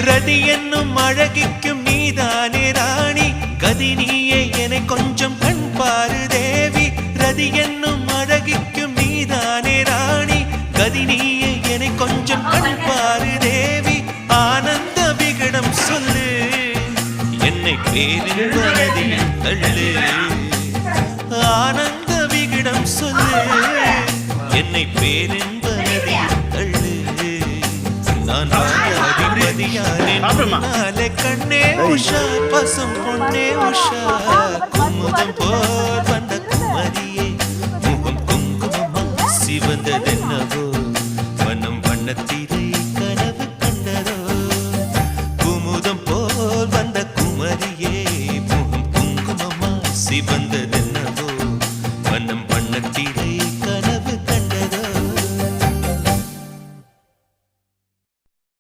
ரதி என்னும் அழகிக்கும் நீதானே ராணி கதி நீயே என கொஞ்சம் கண் பாரு தேவி ரதி என்னும் அழகிக்கும் நீதானே ராணி கதி நீயே என கொஞ்சம் கண் பாரு தேவி ஆனந்த விகடம் சொல்லு என்னை பேரின்ப நதியில் தள்ளு ஆனந்த விகடம் சொல்லு என்னை பேரின்ப நதியில் தள்ளு நான் அதிபதியானே கண்ணே உஷா பசும் பொன்னே உஷா குமுதம் போல் வந்த குமரியே முகம் குங்குமமா சிவந்ததென்னவோ வனம் வண்ணத்தி